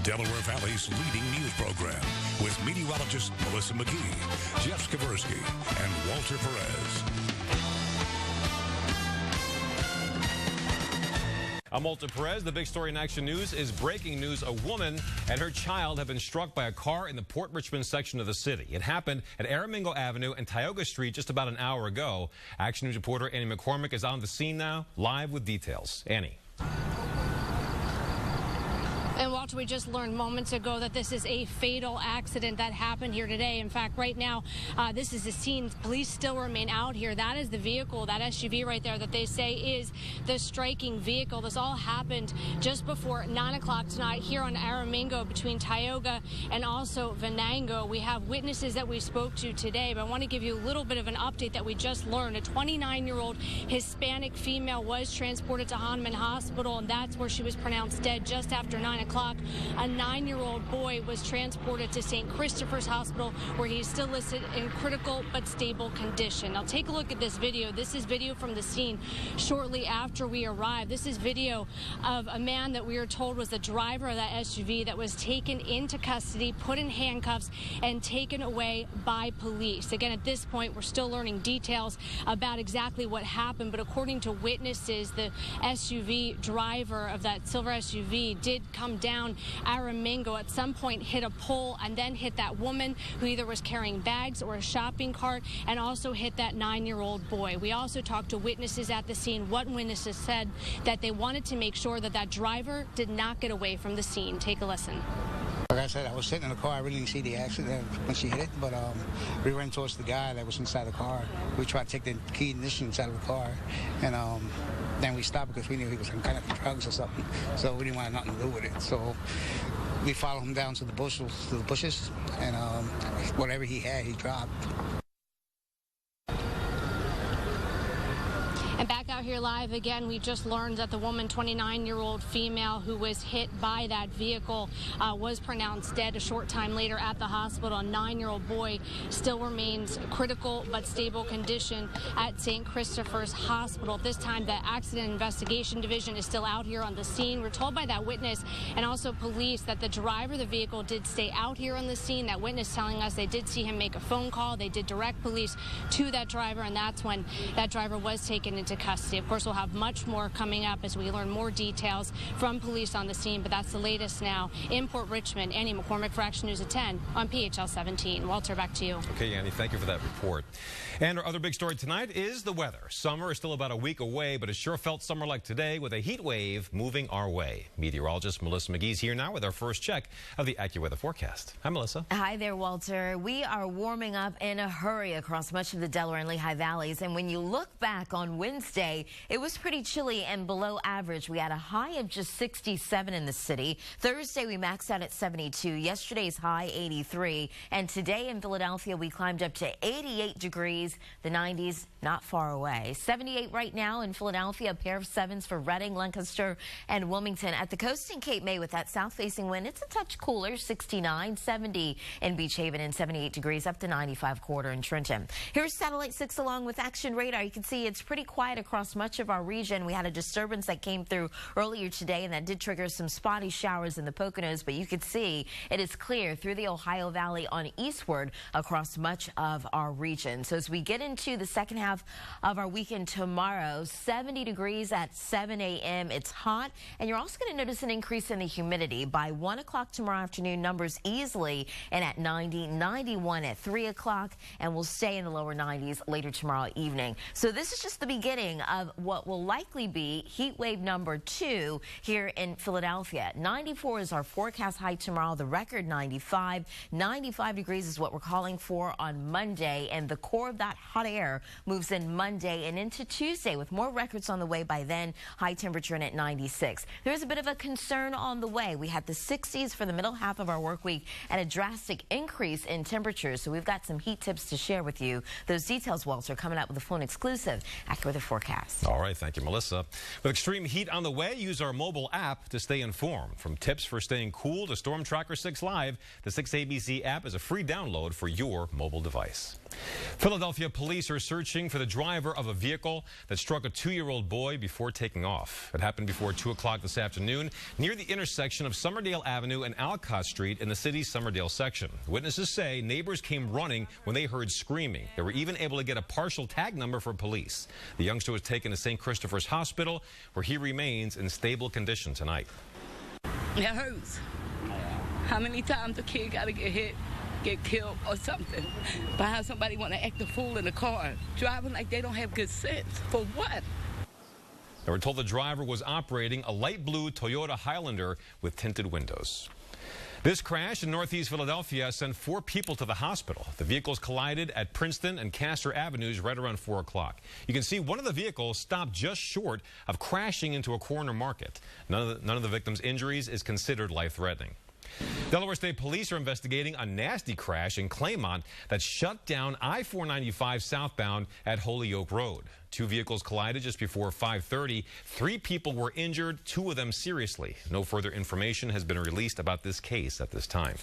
Delaware Valley's leading news program with meteorologist Melissa McGee, Jeff Skversky, and Walter Perez. I'm Walter Perez. The big story in Action News is breaking news. A woman and her child have been struck by a car in the Port Richmond section of the city. It happened at Aramingo Avenue and Tioga Street just about an hour ago. Action News reporter Annie McCormick is on the scene now, live with details. Annie. And Walter, we just learned moments ago that this is a fatal accident that happened here today. In fact, right now, this is the scene. Police still remain out here. That is the vehicle, that SUV right there that they say is the striking vehicle. This all happened just before 9 o'clock tonight here on Aramingo between Tioga and also Venango. We have witnesses that we spoke to today, but I want to give you a little bit of an update that we just learned. A 29-year-old Hispanic female was transported to Hahnemann Hospital, and that's where she was pronounced dead just after 9 o'clock. A 9-year-old boy was transported to St. Christopher's Hospital, where he's still listed in critical but stable condition. Now take a look at this video. This is video from the scene shortly after we arrived. This is video of a man that we are told was the driver of that SUV that was taken into custody, put in handcuffs, and taken away by police. Again, at this point, we're still learning details about exactly what happened, but according to witnesses, the SUV driver of that silver SUV did come down Aramingo, at some point hit a pole and then hit that woman who either was carrying bags or a shopping cart, and also hit that 9-year-old boy. We also talked to witnesses at the scene. One witness said that they wanted to make sure that that driver did not get away from the scene. Take a listen. Like I said, I was sitting in the car. I really didn't see the accident when she hit it, but we ran towards the guy that was inside the car. We tried to take the key ignition inside of the car, and then we stopped because we knew he was on kind of drugs or something, so we didn't want nothing to do with it. So we followed him down to the bushes, and whatever he had, he dropped. And back out here live again, we just learned that the woman, 29-year-old female who was hit by that vehicle, was pronounced dead a short time later at the hospital. A 9-year-old boy still remains critical but stable condition at St. Christopher's Hospital. This time, the Accident Investigation Division is still out here on the scene. We're told by that witness and also police that the driver of the vehicle did stay out here on the scene. That witness telling us they did see him make a phone call. They did direct police to that driver, and that's when that driver was taken into custody. Of course, we'll have much more coming up as we learn more details from police on the scene, but that's the latest now in Port Richmond. Annie McCormick for Action News at 10 on PHL 17. Walter, back to you. Okay, Annie, thank you for that report. And our other big story tonight is the weather. Summer is still about a week away, but it sure felt summer-like today with a heat wave moving our way. Meteorologist Melissa McGee's here now with our first check of the AccuWeather forecast. Hi, Melissa. Hi there, Walter. We are warming up in a hurry across much of the Delaware and Lehigh Valleys, and when you look back on Wednesday, it was pretty chilly and below average. We had a high of just 67 in the city. Thursday, we maxed out at 72. Yesterday's high, 83. And today in Philadelphia, we climbed up to 88 degrees. The 90s not far away. 78 right now in Philadelphia, a pair of 7s for Reading, Lancaster, and Wilmington. At the coast in Cape May with that south-facing wind, it's a touch cooler, 69, 70 in Beach Haven, and 78 degrees up to 95 quarter in Trenton. Here's Satellite 6 along with Action Radar. You can see it's pretty quiet across much of our region. We had a disturbance that came through earlier today, and that did trigger some spotty showers in the Poconos, but you can see it is clear through the Ohio Valley on eastward across much of our region. So as we get into the second half of our weekend tomorrow, 70 degrees at 7 a.m. It's hot, and you're also going to notice an increase in the humidity. By 1 o'clock tomorrow afternoon, numbers easily in at 90, 91 at 3 o'clock, and we'll stay in the lower 90s later tomorrow evening. So this is just the beginning of what will likely be heat wave number 2 here in Philadelphia. 94 is our forecast high tomorrow, the record 95. 95 degrees is what we're calling for on Monday, and the core of that hot air moves in Monday and into Tuesday with more records on the way by then. High temperature in at 96. There's a bit of a concern on the way. We had the 60s for the middle half of our work week and a drastic increase in temperatures, so we've got some heat tips to share with you. Those details, Walter, coming up with a full and exclusive AccuWeather forecast. All right, thank you, Melissa. With extreme heat on the way, use our mobile app to stay informed. From tips for staying cool to Storm Tracker 6 Live, the 6ABC app is a free download for your mobile device. Philadelphia police are searching for the driver of a vehicle that struck a 2-year-old boy before taking off. It happened before 2 o'clock this afternoon near the intersection of Somerdale Avenue and Alcott Street in the city's Somerdale section. Witnesses say neighbors came running when they heard screaming. They were even able to get a partial tag number for police. The youngster was taken to St. Christopher's Hospital, where he remains in stable condition tonight. It hurts. How many times a kid got to get hit, get killed or something, but how somebody want to act a fool in the car, driving like they don't have good sense? For what? They were told the driver was operating a light blue Toyota Highlander with tinted windows. This crash in northeast Philadelphia sent 4 people to the hospital. The vehicles collided at Princeton and Castor Avenues right around 4 o'clock. You can see one of the vehicles stopped just short of crashing into a corner market. None of the victims' injuries is considered life-threatening. Delaware State Police are investigating a nasty crash in Claymont that shut down I-495 southbound at Holyoke Road. 2 vehicles collided just before 5:30. 3 people were injured, 2 of them seriously. No further information has been released about this case at this time.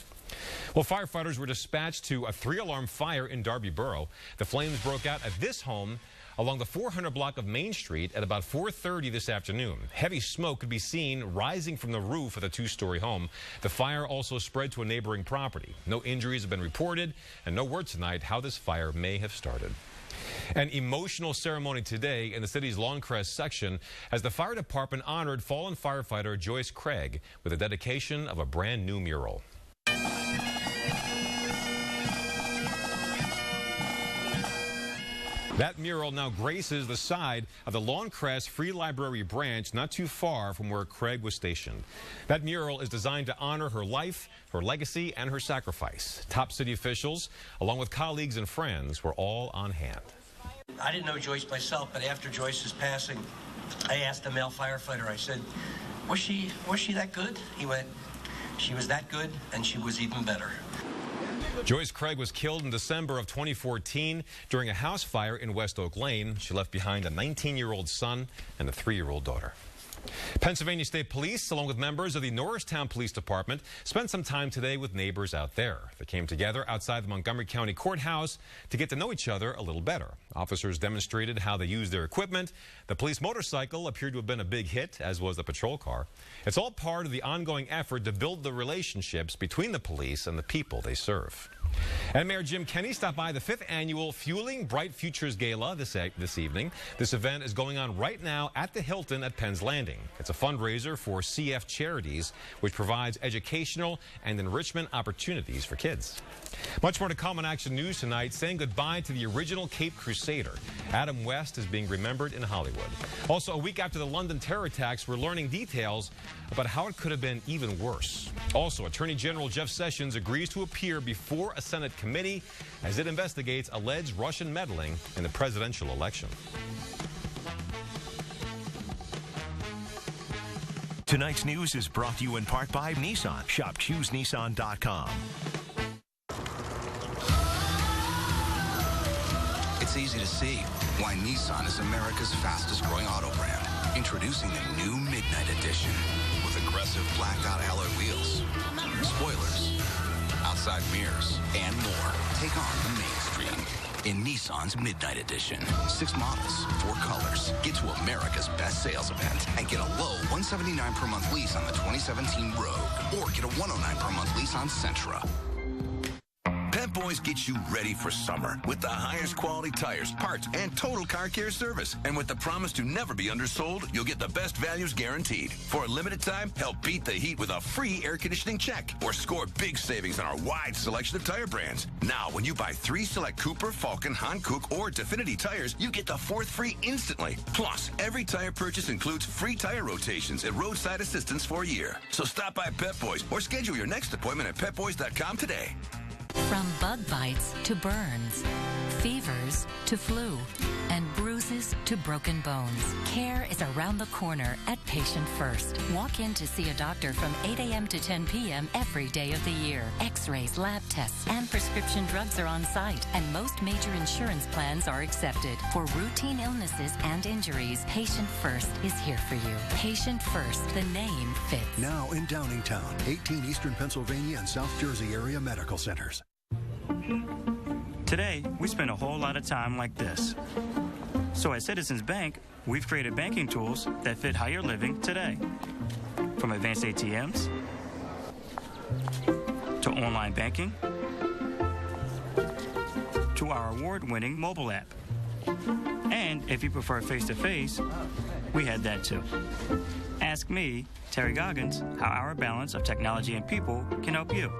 Well, firefighters were dispatched to a 3-alarm fire in Darby Borough. The flames broke out at this home along the 400 block of Main Street at about 4:30 this afternoon. Heavy smoke could be seen rising from the roof of the 2-story home. The fire also spread to a neighboring property. No injuries have been reported, and no word tonight how this fire may have started. An emotional ceremony today in the city's Lawncrest section as the fire department honored fallen firefighter Joyce Craig with the dedication of a brand new mural. That mural now graces the side of the Lawncrest Free Library branch not too far from where Craig was stationed. That mural is designed to honor her life, her legacy, and her sacrifice. Top city officials, along with colleagues and friends, were all on hand. I didn't know Joyce myself, but after Joyce's passing, I asked a male firefighter, I said, was she that good? He went, she was that good, and she was even better. Joyce Craig was killed in December of 2014 during a house fire in West Oak Lane. She left behind a 19-year-old son and a 3-year-old daughter. Pennsylvania State Police, along with members of the Norristown Police Department, spent some time today with neighbors out there. They came together outside the Montgomery County Courthouse to get to know each other a little better. Officers demonstrated how they use their equipment. The police motorcycle appeared to have been a big hit, as was the patrol car. It's all part of the ongoing effort to build the relationships between the police and the people they serve. And Mayor Jim Kenney stopped by the 5th annual Fueling Bright Futures Gala this evening. This event is going on right now at the Hilton at Penn's Landing. It's a fundraiser for CF Charities, which provides educational and enrichment opportunities for kids. Much more to come on Action News tonight, saying goodbye to the original Cape Crusader. Adam West is being remembered in Hollywood. Also, a week after the London terror attacks, we're learning details about how it could have been even worse. Also, Attorney General Jeff Sessions agrees to appear before a Senate committee as it investigates alleged Russian meddling in the presidential election. Tonight's news is brought to you in part by Nissan. Shop ChooseNissan.com. It's easy to see why Nissan is America's fastest growing auto brand. Introducing the new Midnight Edition with aggressive blacked out alloy wheels, spoilers, outside mirrors, and more. Take on the mainstream in Nissan's Midnight Edition. 6 models, 4 colors. Get to America's best sales event and get a low $179 per month lease on the 2017 Rogue, or get a $109 per month lease on Sentra. Pep Boys gets you ready for summer with the highest quality tires, parts, and total car care service. And with the promise to never be undersold, you'll get the best values guaranteed. For a limited time, help beat the heat with a free air conditioning check or score big savings on our wide selection of tire brands. Now, when you buy 3 select Cooper, Falcon, Hankook, or Definity tires, you get the 4th free instantly. Plus, every tire purchase includes free tire rotations and roadside assistance for a year. So stop by Pep Boys or schedule your next appointment at petboys.com today. From bug bites to burns, fevers to flu, and bruises to broken bones, care is around the corner at Patient First. Walk in to see a doctor from 8 a.m. to 10 p.m. every day of the year. X-rays, lab tests, and prescription drugs are on site, and most major insurance plans are accepted. For routine illnesses and injuries, Patient First is here for you. Patient First, the name fits. Now in Downingtown, 18 Eastern Pennsylvania and South Jersey area medical centers. Today, we spend a whole lot of time like this. So at Citizens Bank, we've created banking tools that fit how you're living today. From advanced ATMs, to online banking, to our award-winning mobile app. And if you prefer face-to-face, we had that too. Ask me, Terry Goggins, how our balance of technology and people can help you.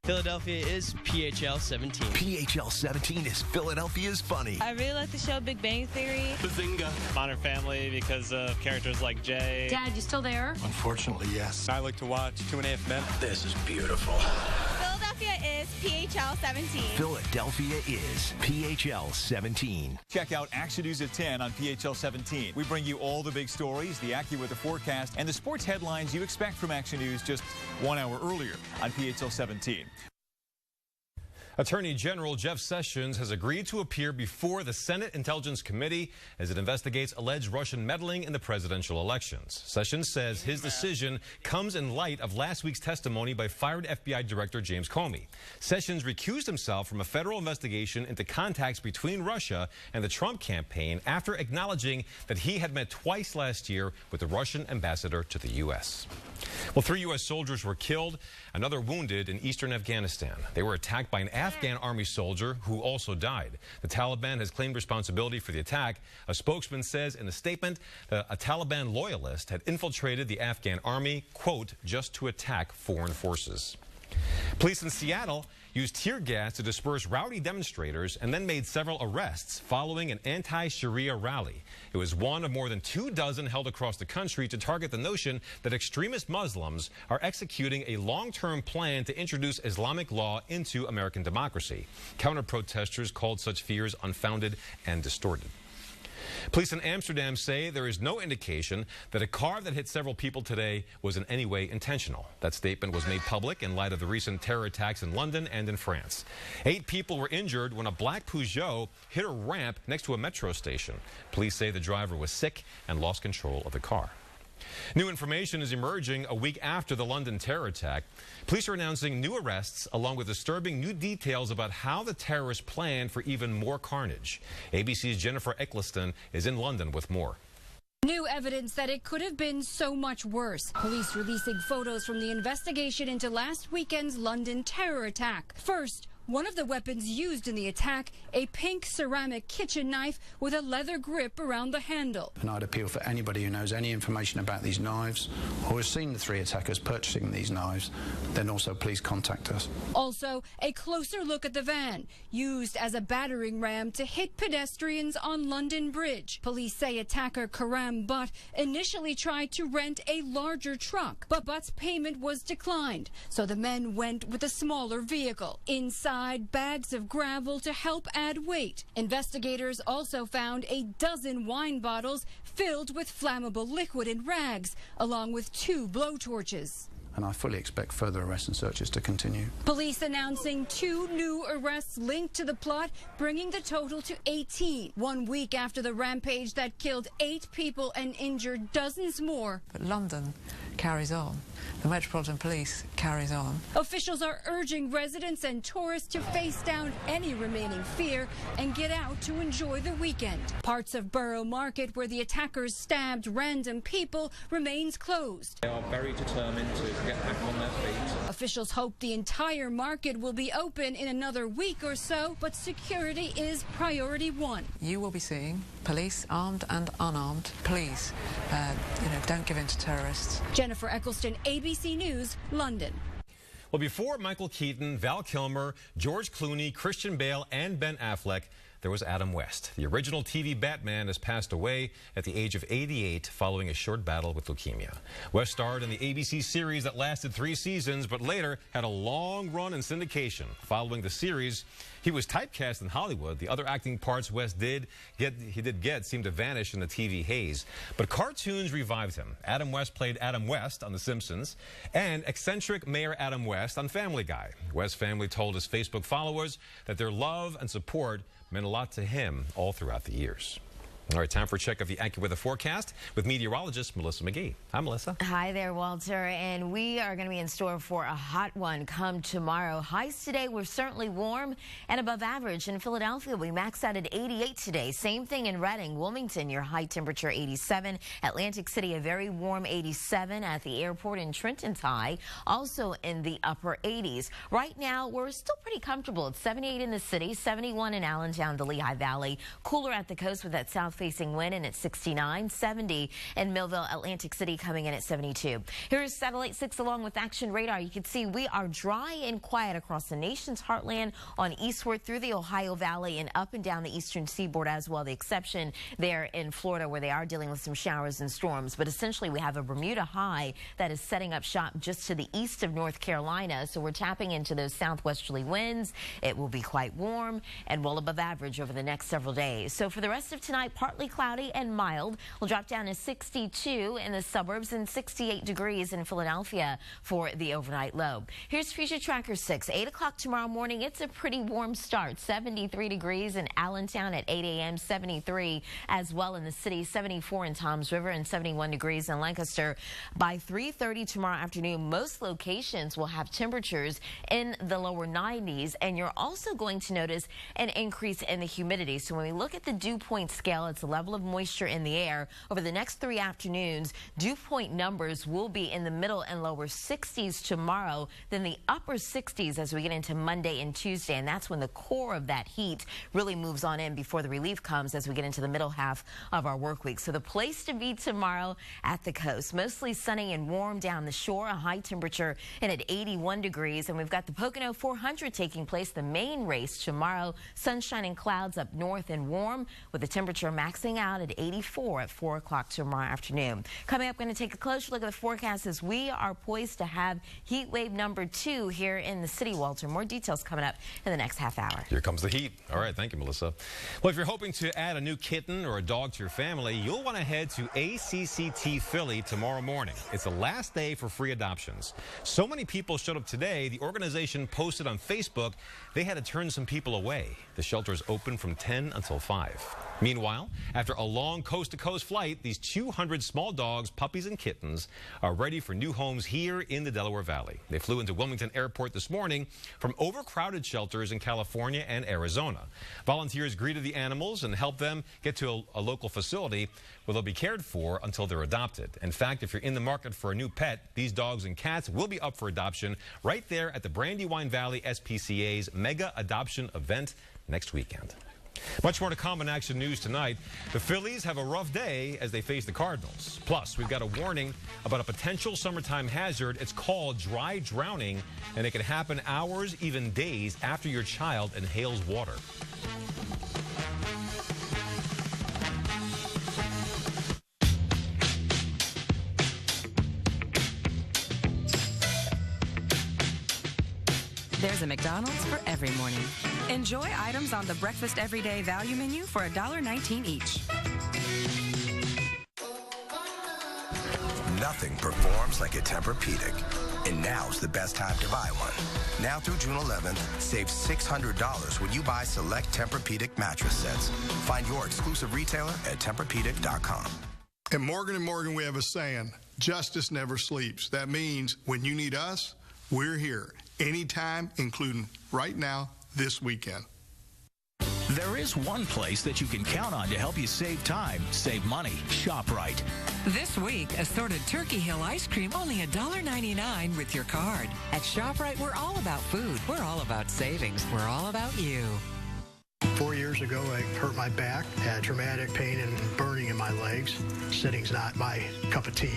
Philadelphia is PHL 17. PHL 17 is Philadelphia's funny. I really like the show Big Bang Theory. Bazinga. Modern Family because of characters like Jay. Dad, you still there? Unfortunately, yes. I like to watch 2.5 Men. This is beautiful. Philadelphia is PHL 17. Philadelphia is PHL 17. Check out Action News at 10 on PHL 17. We bring you all the big stories, the AccuWeather forecast, and the sports headlines you expect from Action News just 1 hour earlier on PHL 17. Attorney General Jeff Sessions has agreed to appear before the Senate Intelligence Committee as it investigates alleged Russian meddling in the presidential elections. Sessions says his decision comes in light of last week's testimony by fired FBI Director James Comey. Sessions recused himself from a federal investigation into contacts between Russia and the Trump campaign after acknowledging that he had met twice last year with the Russian ambassador to the U.S. Well, 3 U.S. soldiers were killed, another wounded in eastern Afghanistan. They were attacked by an Afghan army soldier who also died. The Taliban has claimed responsibility for the attack. A spokesman says in a statement that a Taliban loyalist had infiltrated the Afghan army, quote, just to attack foreign forces. Police in Seattle used tear gas to disperse rowdy demonstrators and then made several arrests following an anti-Sharia rally. It was one of more than 24 held across the country to target the notion that extremist Muslims are executing a long-term plan to introduce Islamic law into American democracy. Counter-protesters called such fears unfounded and distorted. Police in Amsterdam say there is no indication that a car that hit several people today was in any way intentional. That statement was made public in light of the recent terror attacks in London and in France. 8 people were injured when a black Peugeot hit a ramp next to a metro station. Police say the driver was sick and lost control of the car. New information is emerging a week after the London terror attack. Police are announcing new arrests along with disturbing new details about how the terrorists planned for even more carnage. ABC's Jennifer Eccleston is in London with more. New evidence that it could have been so much worse. Police releasing photos from the investigation into last weekend's London terror attack. First, one of the weapons used in the attack, a pink ceramic kitchen knife with a leather grip around the handle. And I'd appeal for anybody who knows any information about these knives or has seen the 3 attackers purchasing these knives, then also please contact us. Also, a closer look at the van, used as a battering ram to hit pedestrians on London Bridge. Police say attacker Karam Butt initially tried to rent a larger truck, but Butt's payment was declined, so the men went with a smaller vehicle. Inside, bags of gravel to help add weight. Investigators also found a dozen wine bottles filled with flammable liquid and rags, along with 2 blowtorches. And I fully expect further arrests and searches to continue. Police announcing 2 new arrests linked to the plot, bringing the total to 18. 1 week after the rampage that killed 8 people and injured dozens more. But London carries on. The Metropolitan Police carries on. Officials are urging residents and tourists to face down any remaining fear and get out to enjoy the weekend. Parts of Borough Market, where the attackers stabbed random people, remains closed. They are very determined to get back on their feet. Officials hope the entire market will be open in another week or so, but security is priority 1. You will be seeing police, armed and unarmed. Please, don't give in to terrorists. Jennifer Eccleston, ABC News, London. Well, before Michael Keaton, Val Kilmer, George Clooney, Christian Bale, and Ben Affleck, there was Adam West. The original TV Batman has passed away at the age of 88 following a short battle with leukemia. West starred in the ABC series that lasted 3 seasons, but later had a long run in syndication. Following the series, he was typecast in Hollywood. The other acting parts West did get seemed to vanish in the TV haze. But cartoons revived him. Adam West played Adam West on The Simpsons and eccentric Mayor Adam West on Family Guy. West's family told his Facebook followers that their love and support meant a lot to him all throughout the years. All right, time for a check of the AccuWeather forecast with meteorologist Melissa McGee. Hi, Melissa. Hi there, Walter. And we are going to be in store for a hot one come tomorrow. Highs today were certainly warm and above average. In Philadelphia, we maxed out at 88 today. Same thing in Reading. Wilmington, your high temperature 87. Atlantic City, a very warm 87. At the airport in Trenton's high, also in the upper 80s. Right now, we're still pretty comfortable. It's 78 in the city, 71 in Allentown, the Lehigh Valley. Cooler at the coast with that south-facing wind, and it's 69, 70 in Millville, Atlantic City coming in at 72. Here's Satellite 6 along with Action Radar. You can see we are dry and quiet across the nation's heartland on eastward through the Ohio Valley and up and down the eastern seaboard as well. The exception there in Florida where they are dealing with some showers and storms. But essentially we have a Bermuda high that is setting up shop just to the east of North Carolina. So we're tapping into those southwesterly winds. It will be quite warm and well above average over the next several days. So for the rest of tonight, partly cloudy and mild. We'll drop down to 62 in the suburbs and 68 degrees in Philadelphia for the overnight low. Here's Future Tracker 6. 8 o'clock tomorrow morning. It's a pretty warm start. 73 degrees in Allentown at 8 a.m. 73 as well in the city. 74 in Toms River and 71 degrees in Lancaster. By 3:30 tomorrow afternoon, most locations will have temperatures in the lower 90s. And you're also going to notice an increase in the humidity. So when we look at the dew point scale, it's the level of moisture in the air. Over the next 3 afternoons, dew point numbers will be in the middle and lower 60s tomorrow, then the upper 60s as we get into Monday and Tuesday. And that's when the core of that heat really moves on in before the relief comes as we get into the middle half of our work week. So the place to be tomorrow at the coast, mostly sunny and warm down the shore, a high temperature in at 81 degrees. And we've got the Pocono 400 taking place, the main race tomorrow. Sunshine and clouds up north and warm with the temperature maxing out at 84 at 4 o'clock tomorrow afternoon. Coming up, going to take a closer look at the forecast as we are poised to have heat wave number 2 here in the city, Walter. More details coming up in the next half hour. Here comes the heat. All right, thank you, Melissa. Well, if you're hoping to add a new kitten or a dog to your family, you'll want to head to ACCT Philly tomorrow morning. It's the last day for free adoptions. So many people showed up today, the organization posted on Facebook they had to turn some people away. The shelter is open from 10 until 5. Meanwhile, after a long coast-to-coast flight, these 200 small dogs, puppies, and kittens are ready for new homes here in the Delaware Valley. They flew into Wilmington Airport this morning from overcrowded shelters in California and Arizona. Volunteers greeted the animals and helped them get to a local facility where they'll be cared for until they're adopted. In fact, if you're in the market for a new pet, these dogs and cats will be up for adoption right there at the Brandywine Valley SPCA's mega adoption event next weekend. Much more to come in Action News tonight. The Phillies have a rough day as they face the Cardinals. Plus, we've got a warning about a potential summertime hazard. It's called dry drowning, and it can happen hours, even days, after your child inhales water. There's a McDonald's for every morning. Enjoy items on the Breakfast Everyday Value menu for $1.19 each. Nothing performs like a Tempur-Pedic. And now's the best time to buy one. Now through June 11th, save $600 when you buy select Tempur-Pedic mattress sets. Find your exclusive retailer at TempurPedic.com. At Morgan & Morgan, we have a saying, justice never sleeps. That means when you need us, we're here. Anytime, including right now, this weekend. There is one place that you can count on to help you save time, save money. ShopRite. This week, assorted Turkey Hill ice cream only $1.99 with your card. At ShopRite, we're all about food. We're all about savings. We're all about you. 4 years ago, I hurt my back, had traumatic pain and burning in my legs. Sitting's not my cup of tea.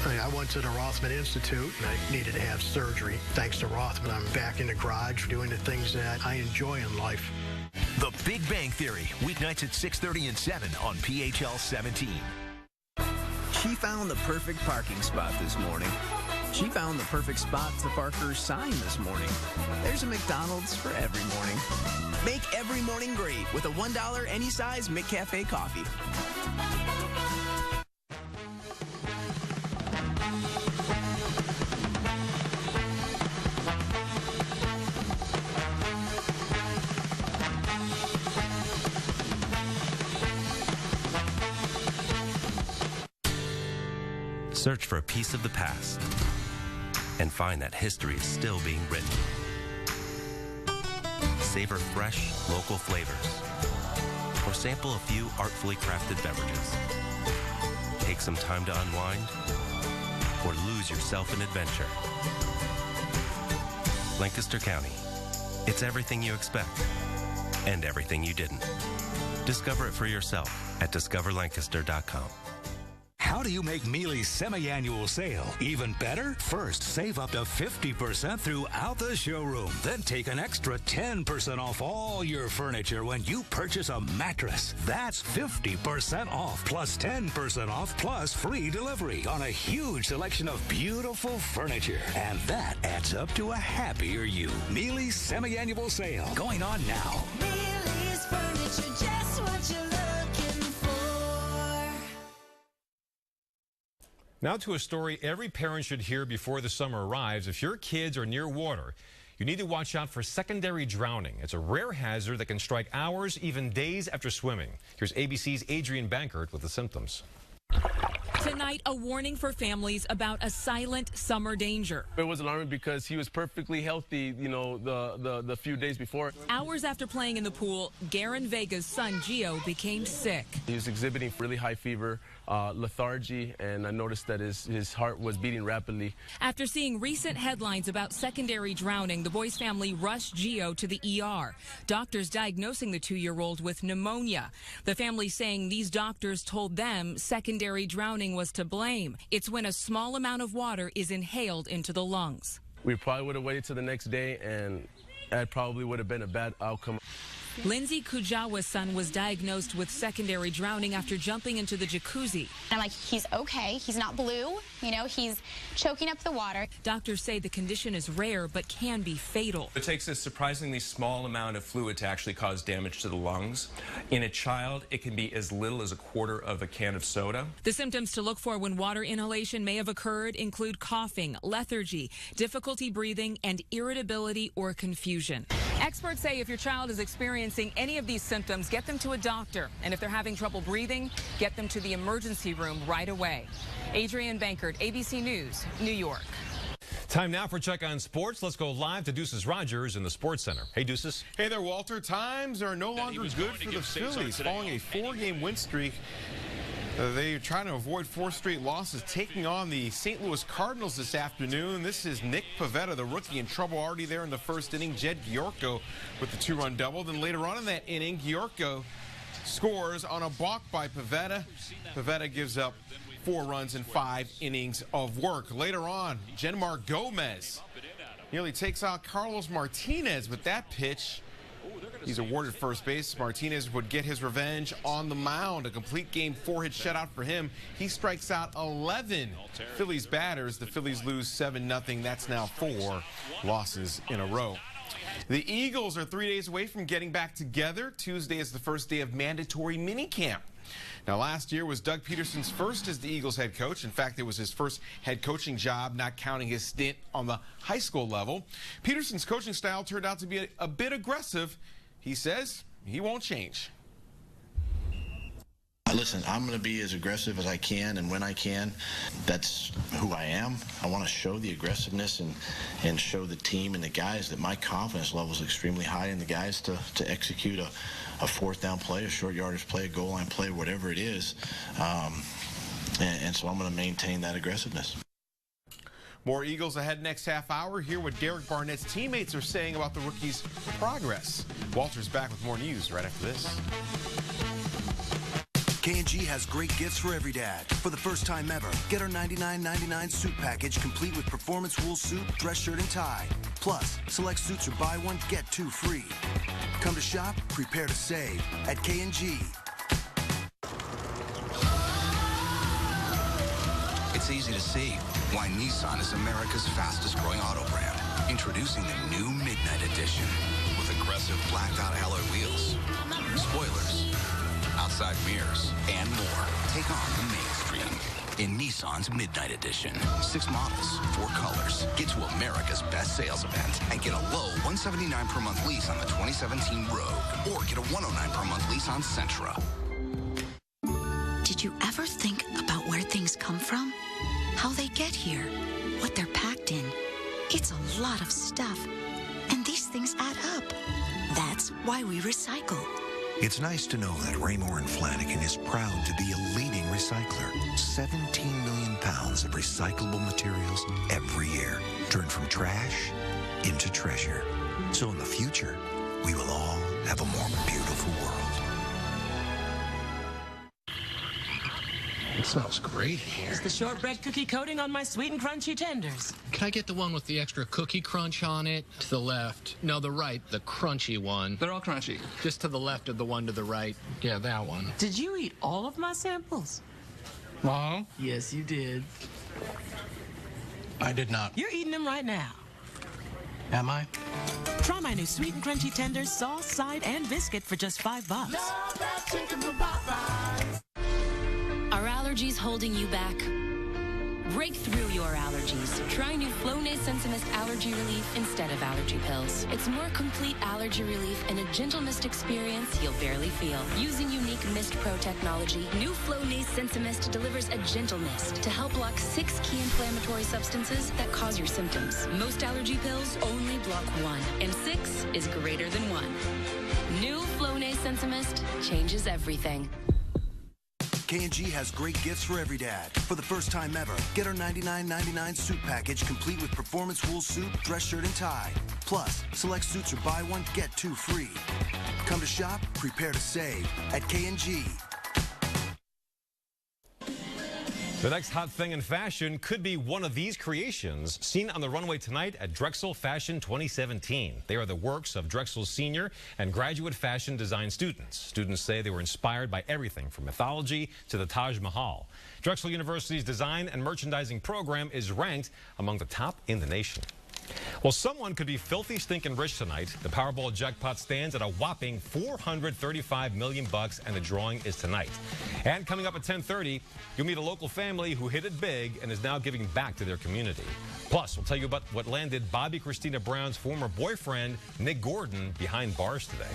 I went to the Rothman Institute, and I needed to have surgery. Thanks to Rothman, I'm back in the garage doing the things that I enjoy in life. The Big Bang Theory, weeknights at 6:30 and 7 on PHL 17. She found the perfect parking spot this morning. She found the perfect spot to park her sign this morning. There's a McDonald's for every morning. Make every morning great with a $1 any size McCafe coffee. Search for a piece of the past and find that history is still being written. Savor fresh, local flavors, or sample a few artfully crafted beverages. Take some time to unwind, or lose yourself in adventure. Lancaster County. It's everything you expect, and everything you didn't. Discover it for yourself at discoverlancaster.com. How do you make Miele's semi-annual sale even better? First, save up to 50% throughout the showroom. Then take an extra 10% off all your furniture when you purchase a mattress. That's 50% off, plus 10% off, plus free delivery on a huge selection of beautiful furniture. And that adds up to a happier you. Miele's semi-annual sale going on now. Miele's Furniture, just what you're looking for. Now to a story every parent should hear before the summer arrives. If your kids are near water, you need to watch out for secondary drowning. It's a rare hazard that can strike hours, even days after swimming. Here's ABC's Adrian Bankert with the symptoms. Tonight, a warning for families about a silent summer danger. It was alarming because he was perfectly healthy, you know, the few days before. Hours after playing in the pool, Garen Vega's son, Gio, became sick. He was exhibiting really high fever, lethargy, and I noticed that his heart was beating rapidly. After seeing recent headlines about secondary drowning, the boy's family rushed Gio to the ER. Doctors diagnosing the 2-year-old with pneumonia. The family saying these doctors told them secondary drowning was to blame. It's when a small amount of water is inhaled into the lungs. We probably would have waited till the next day, and that probably would have been a bad outcome. Lindsay Kujawa's son was diagnosed with secondary drowning after jumping into the jacuzzi. I'm like, he's okay. He's not blue. You know, he's choking up the water. Doctors say the condition is rare but can be fatal. It takes a surprisingly small amount of fluid to actually cause damage to the lungs. In a child, it can be as little as a quarter of a can of soda. The symptoms to look for when water inhalation may have occurred include coughing, lethargy, difficulty breathing, and irritability or confusion. Experts say if your child is experiencing any of these symptoms, get them to a doctor. And if they're having trouble breathing, get them to the emergency room right away. Adrian Bankert, ABC News, New York. Time now for Check on Sports. Let's go live to Deuces Rogers in the Sports Center. Hey, Deuces. Hey there, Walter. Times are no longer good for the Phillies following a 4-game win streak. They're trying to avoid 4 straight losses, taking on the St. Louis Cardinals this afternoon. This is Nick Pivetta, the rookie, in trouble already there in the first inning. Jed Gyorko with the 2-run double. Then later on in that inning, Gyorko scores on a balk by Pivetta. Pivetta gives up 4 runs in 5 innings of work. Later on, Genmar Gomez nearly takes out Carlos Martinez with that pitch. He's awarded first base. Martinez would get his revenge on the mound. A complete game 4-hit shutout for him. He strikes out 11 Phillies batters. The Phillies lose 7-0. That's now 4 losses in a row. The Eagles are 3 days away from getting back together. Tuesday is the first day of mandatory minicamp. Now, last year was Doug Peterson's first as the Eagles head coach. In fact, it was his first head coaching job, not counting his stint on the high school level. Peterson's coaching style turned out to be a bit aggressive. He says he won't change. Listen, I'm going to be as aggressive as I can, and when I can, that's who I am. I want to show the aggressiveness and show the team and the guys that my confidence level is extremely high in the guys to execute a 4th down play, a short yardage play, a goal line play, whatever it is. And so I'm going to maintain that aggressiveness. More Eagles ahead next half hour. Hear what Derek Barnett's teammates are saying about the rookie's progress. Walter's back with more news right after this. K&G has great gifts for every dad. For the first time ever, get our $99.99 suit package complete with performance wool suit, dress shirt, and tie. Plus, select suits are buy one, get 2 free. Come to shop, prepare to save at K&G. It's easy to see why Nissan is America's fastest growing auto brand. Introducing the new Midnight Edition with aggressive blacked out alloy wheels, spoilers, outside mirrors, and more. Take on the mainstream in Nissan's Midnight Edition. 6 models, 4 colors. Get to America's best sales event and get a low $179 per month lease on the 2017 Rogue, or get a $109 per month lease on Sentra. Did you ever think about where things come from? get here, what they're packed in. It's a lot of stuff, and these things add up. That's why we recycle. It's nice to know that Raymore and Flanagan is proud to be a leading recycler. 17 million pounds of recyclable materials every year turn from trash into treasure. So in the future, we will all have a more beautiful world. It smells great here. It's the shortbread cookie coating on my sweet and crunchy tenders. Can I get the one with the extra cookie crunch on it? To the left. No, the right, the crunchy one. They're all crunchy. Just to the left of the one to the right. Yeah, that one. Did you eat all of my samples? Mom? Yes, you did. I did not. You're eating them right now. Am I? Try my new sweet and crunchy tenders, sauce, side, and biscuit for just $5. Love that chicken from Popeyes. Are allergies holding you back? Break through your allergies. Try new Flonase Sensimist allergy relief instead of allergy pills. It's more complete allergy relief and a gentle mist experience you'll barely feel. Using unique Mist Pro technology, new Flonase Sensimist delivers a gentle mist to help block 6 key inflammatory substances that cause your symptoms. Most allergy pills only block 1, and 6 is greater than 1. New Flonase Sensimist changes everything. K&G has great gifts for every dad. For the first time ever, get our $99.99 suit package complete with performance wool suit, dress shirt, and tie. Plus, select suits are buy one, get 2 free. Come to shop, prepare to save at K&G. The next hot thing in fashion could be one of these creations seen on the runway tonight at Drexel Fashion 2017. They are the works of Drexel's senior and graduate fashion design students. Students say they were inspired by everything from mythology to the Taj Mahal. Drexel University's design and merchandising program is ranked among the top in the nation. Well, someone could be filthy stinking rich tonight. The Powerball jackpot stands at a whopping $435 million, and the drawing is tonight. And coming up at 10:30, you'll meet a local family who hit it big and is now giving back to their community. Plus, we'll tell you about what landed Bobby Christina Brown's former boyfriend, Nick Gordon, behind bars today.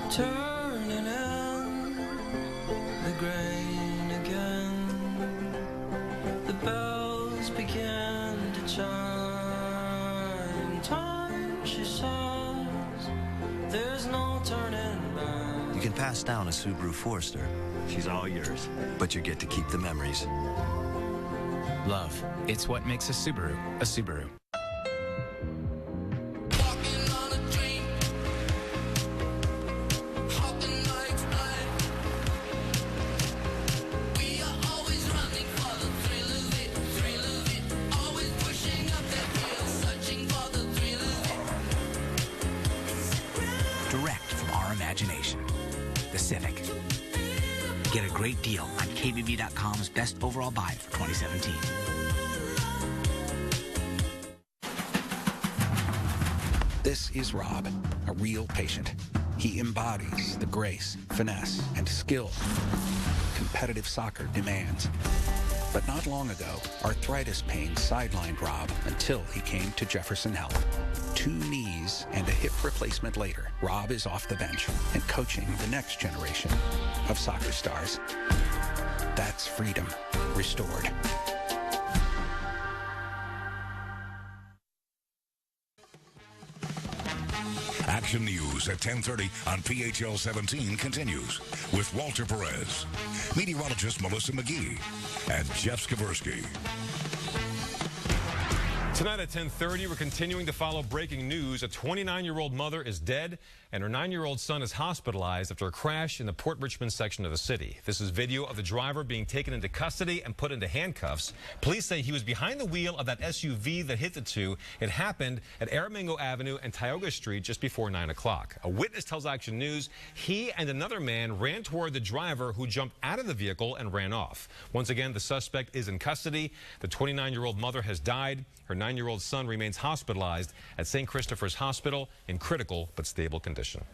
Turning in the grain again, the bells begin to chime. Time, she says, there's no turning back. You can pass down a Subaru Forester. She's all yours. But you get to keep the memories. Love. It's what makes a Subaru a Subaru. Direct from our imagination. The Civic. Get a great deal on KBB.com's best overall buy for 2017. This is Rob, a real patient. He embodies the grace, finesse, and skill competitive soccer demands. But not long ago, arthritis pain sidelined Rob until he came to Jefferson Health. 2 knees and a hip replacement later, Rob is off the bench and coaching the next generation of soccer stars. That's freedom restored. Action News at 10:30 on PHL 17 continues with Walter Perez, meteorologist Melissa McGee, and Jeff Skversky. Tonight at 10:30, we're continuing to follow breaking news. A 29-year-old mother is dead, and her 9-year-old son is hospitalized after a crash in the Port Richmond section of the city. This is video of the driver being taken into custody and put into handcuffs. Police say he was behind the wheel of that SUV that hit the two. It happened at Aramingo Avenue and Tioga Street just before 9 o'clock. A witness tells Action News he and another man ran toward the driver, who jumped out of the vehicle and ran off. Once again, the suspect is in custody. The 29-year-old mother has died. Her 9-year-old son remains hospitalized at St. Christopher's Hospital in critical but stable condition.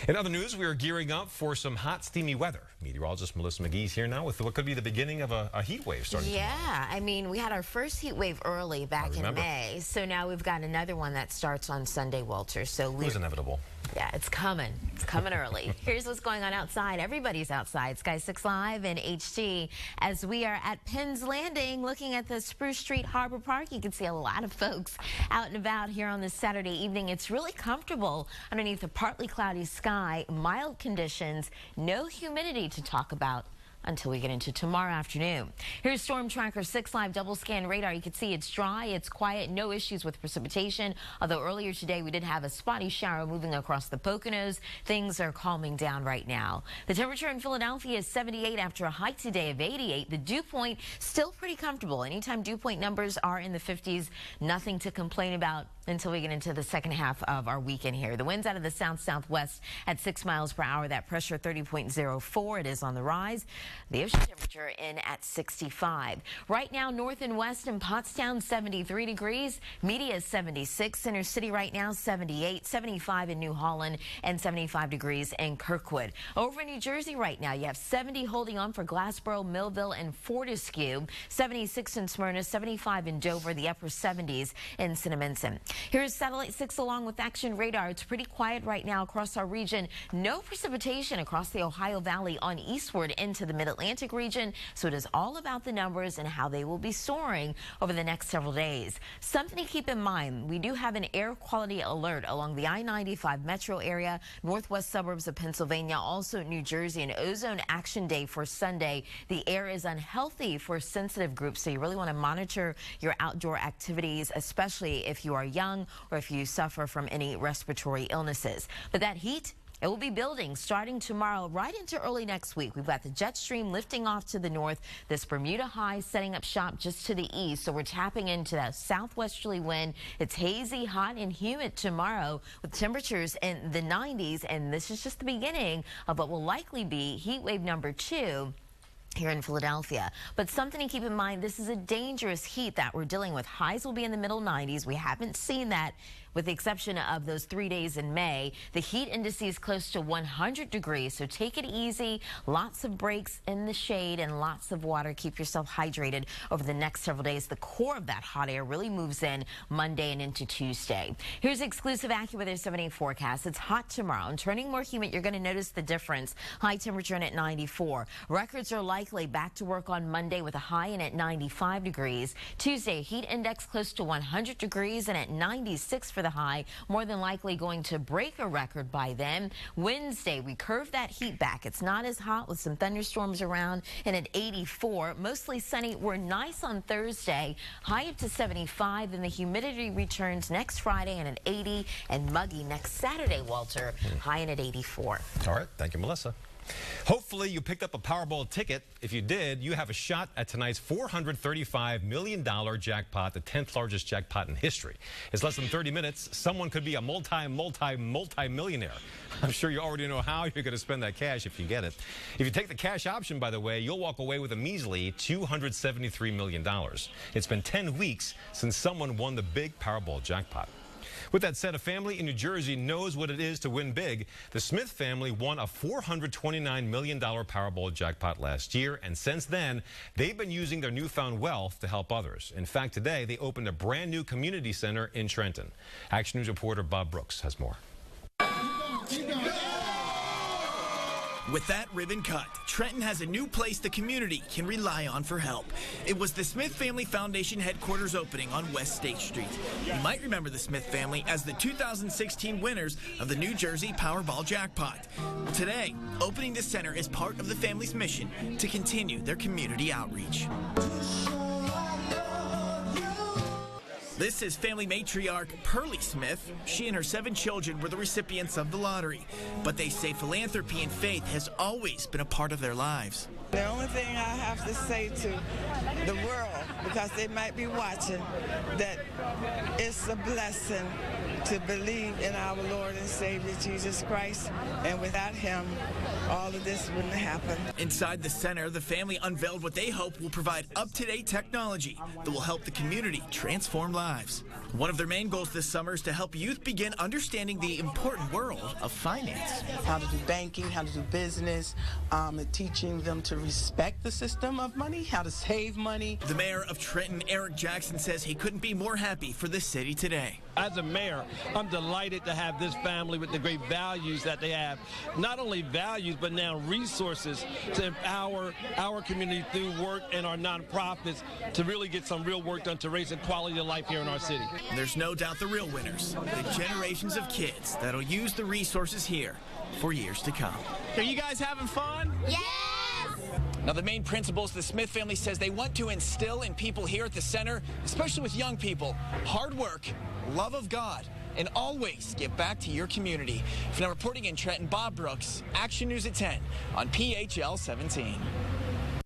In other news, we are gearing up for some hot, steamy weather. Meteorologist Melissa McGee is here now with what could be the beginning of a heat wave starting tomorrow. I mean, we had our first heat wave early back in May, so now we've got another one that starts on Sunday, Walter. So it was inevitable. Yeah, it's coming. It's coming early. Here's what's going on outside. Everybody's outside. Sky 6 Live in HD. As we are at Penn's Landing looking at the Spruce Street Harbor Park, you can see a lot of folks out and about here on this Saturday evening. It's really comfortable underneath a partly cloudy sky, mild conditions, no humidity to talk about until we get into tomorrow afternoon. Here's Storm Tracker 6 Live double scan radar. You can see it's dry, it's quiet, no issues with precipitation. Although earlier today we did have a spotty shower moving across the Poconos. Things are calming down right now. The temperature in Philadelphia is 78 after a high today of 88. The dew point still pretty comfortable. Anytime dew point numbers are in the 50s, nothing to complain about until we get into the second half of our weekend here. The winds out of the south-southwest at 6 miles per hour. That pressure 30.04. It is on the rise. The ocean temperature in at 65. Right now, north and west in Pottstown, 73 degrees. Media is 76. Center City right now, 78. 75 in New Holland and 75 degrees in Kirkwood. Over in New Jersey right now, you have 70 holding on for Glassboro, Millville, and Fortescue. 76 in Smyrna, 75 in Dover, the upper 70s in Cinnaminson. Here's Satellite 6 along with Action Radar. It's pretty quiet right now across our region. No precipitation across the Ohio Valley on eastward into the Mid-Atlantic region, so it is all about the numbers and how they will be soaring over the next several days. Something to keep in mind, we do have an air quality alert along the I-95 metro area, northwest suburbs of Pennsylvania, also New Jersey, an ozone action day for Sunday. The air is unhealthy for sensitive groups, so you really want to monitor your outdoor activities, especially if you are young or if you suffer from any respiratory illnesses. But that heat, it will be building starting tomorrow right into early next week. We've got the jet stream lifting off to the north, this Bermuda high setting up shop just to the east. So we're tapping into that southwesterly wind. It's hazy, hot, and humid tomorrow with temperatures in the 90s. And this is just the beginning of what will likely be heat wave number 2 here in Philadelphia. But something to keep in mind, this is a dangerous heat that we're dealing with. Highs will be in the middle 90s. We haven't seen that with the exception of those 3 days in May. The heat index is close to 100 degrees, so take it easy. Lots of breaks in the shade and lots of water. Keep yourself hydrated over the next several days. The core of that hot air really moves in Monday and into Tuesday. Here's exclusive AccuWeather 7-day forecast. It's hot tomorrow and turning more humid. You're going to notice the difference. High temperature in at 94. Records are likely back to work on Monday with a high in at 95 degrees. Tuesday, heat index close to 100 degrees and at 96 for the high, more than likely going to break a record by then. Wednesday, we curve that heat back. It's not as hot with some thunderstorms around and at 84. Mostly sunny. We're nice on Thursday. High up to 75. Then the humidity returns next Friday and at 80 and muggy next Saturday, Walter. High in at 84. All right. Thank you, Melissa. Hopefully you picked up a Powerball ticket. If you did, you have a shot at tonight's $435 million jackpot, the 10th largest jackpot in history. It's less than 30 minutes. Someone could be a multi-millionaire. I'm sure you already know how you're going to spend that cash if you get it. If you take the cash option, by the way, you'll walk away with a measly $273 million. It's been 10 weeks since someone won the big Powerball jackpot. With that said, a family in New Jersey knows what it is to win big. The Smith family won a $429 million Powerball jackpot last year, and since then, they've been using their newfound wealth to help others. In fact, today, they opened a brand new community center in Trenton. Action News reporter Bob Brooks has more. With that ribbon cut, Trenton has a new place the community can rely on for help. It was the Smith Family Foundation headquarters opening on West State Street. You might remember the Smith family as the 2016 winners of the New Jersey Powerball jackpot. Today, opening the center is part of the family's mission to continue their community outreach. This is family matriarch Pearlie Smith. She and her 7 children were the recipients of the lottery, but they say philanthropy and faith has always been a part of their lives. The only thing I have to say to the world, because they might be watching, that it's a blessing to believe in our Lord and Savior Jesus Christ, and without him, all of this wouldn't happen. Inside the center, the family unveiled what they hope will provide up-to-date technology that will help the community transform lives. One of their main goals this summer is to help youth begin understanding the important world of finance. How to do banking, how to do business, and teaching them to respect the system of money, how to save money. The mayor of Trenton, Eric Jackson, says he couldn't be more happy for the city today. As a mayor, I'm delighted to have this family with the great values that they have. Not only values, but now resources to empower our community through work and our nonprofits to really get some real work done to raise the quality of life here in our city. There's no doubt the real winners, the generations of kids that'll use the resources here for years to come. Are you guys having fun? Yes! Now, the main principles the Smith family says they want to instill in people here at the center, especially with young people: hard work, love of God, and always give back to your community. For now, reporting in Trenton, Bob Brooks, Action News at 10 on PHL 17.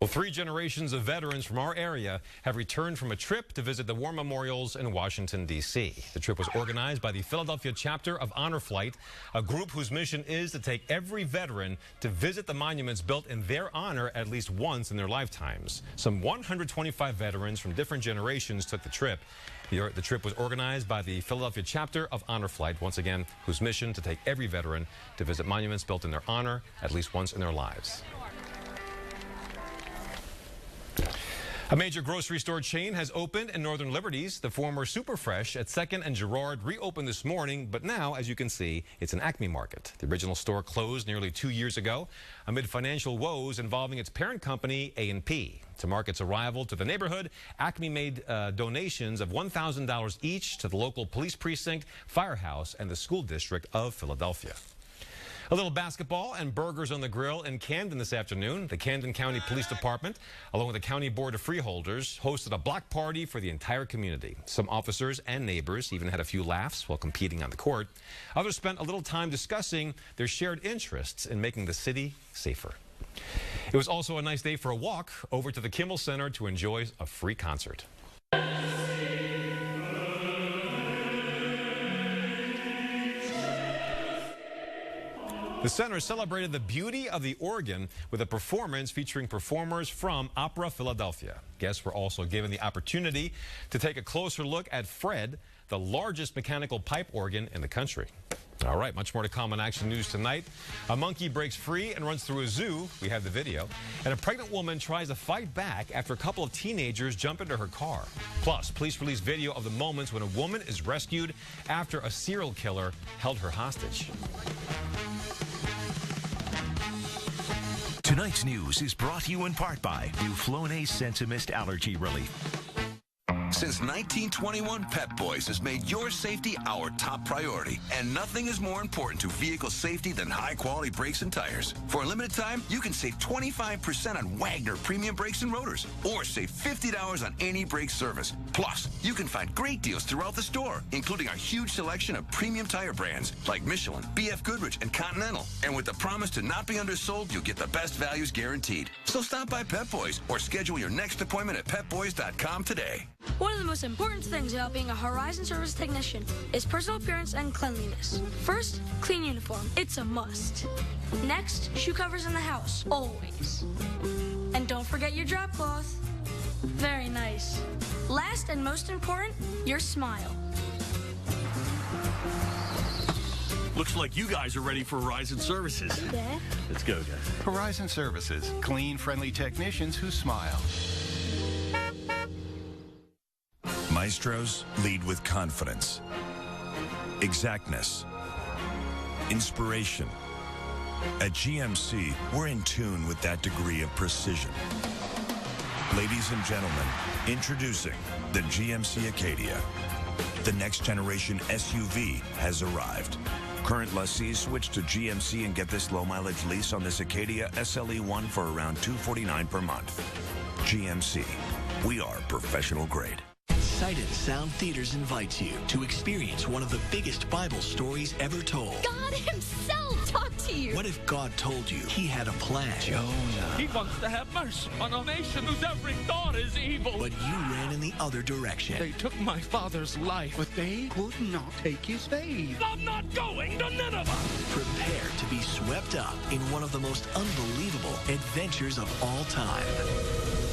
Well, 3 generations of veterans from our area have returned from a trip to visit the war memorials in Washington, D.C. The trip was organized by the Philadelphia chapter of Honor Flight, a group whose mission is to take every veteran to visit the monuments built in their honor at least once in their lifetimes. Some 125 veterans from different generations took the trip. The trip was organized by the Philadelphia chapter of Honor Flight, once again, whose mission to take every veteran to visit monuments built in their honor at least once in their lives. A major grocery store chain has opened in Northern Liberties. The former Superfresh at 2nd and Girard reopened this morning, but now, as you can see, it's an Acme Market. The original store closed nearly 2 years ago amid financial woes involving its parent company, A&P. To mark its arrival to the neighborhood, Acme made donations of $1,000 each to the local police precinct, firehouse, and the school district of Philadelphia. A little basketball and burgers on the grill in Camden this afternoon. The Camden County Police Department, along with the County Board of Freeholders, hosted a block party for the entire community. Some officers and neighbors even had a few laughs while competing on the court. Others spent a little time discussing their shared interests in making the city safer. It was also a nice day for a walk over to the Kimmel Center to enjoy a free concert. The center celebrated the beauty of the organ with a performance featuring performers from Opera Philadelphia. Guests were also given the opportunity to take a closer look at Fred, the largest mechanical pipe organ in the country. All right, much more to come on Action News tonight. A monkey breaks free and runs through a zoo. We have the video. And a pregnant woman tries to fight back after a couple of teenagers jump into her car. Plus, police released video of the moments when a woman is rescued after a serial killer held her hostage. Tonight's news is brought to you in part by new Flonase Sensimist Allergy Relief. Since 1921, Pep Boys has made your safety our top priority. And nothing is more important to vehicle safety than high-quality brakes and tires. For a limited time, you can save 25% on Wagner premium brakes and rotors, or save $50 on any brake service. Plus, you can find great deals throughout the store, including our huge selection of premium tire brands like Michelin, BF Goodrich, and Continental. And with the promise to not be undersold, you'll get the best values guaranteed. So stop by Pep Boys or schedule your next appointment at petboys.com today. One of the most important things about being a Horizon Service technician is personal appearance and cleanliness. First, clean uniform. It's a must. Next, shoe covers in the house, always. And don't forget your drop cloth. Very nice. Last and most important, your smile. Looks like you guys are ready for Horizon Services. Yeah. Let's go, guys. Horizon Services. Clean, friendly technicians who smile. Maestros lead with confidence, exactness, inspiration. At GMC, we're in tune with that degree of precision. Ladies and gentlemen, introducing the GMC Acadia. The next generation SUV has arrived. Current lessees switch to GMC and get this low-mileage lease on this Acadia SLE1 for around $249 per month. GMC, we are professional grade. Sight and Sound Theaters invites you to experience one of the biggest Bible stories ever told. God himself talked to you. What if God told you he had a plan? Jonah. He wants to have mercy on a nation whose every thought is evil. But you ran in the other direction. They took my father's life, but they would not take his faith. I'm not going to Nineveh. Prepare to be swept up in one of the most unbelievable adventures of all time.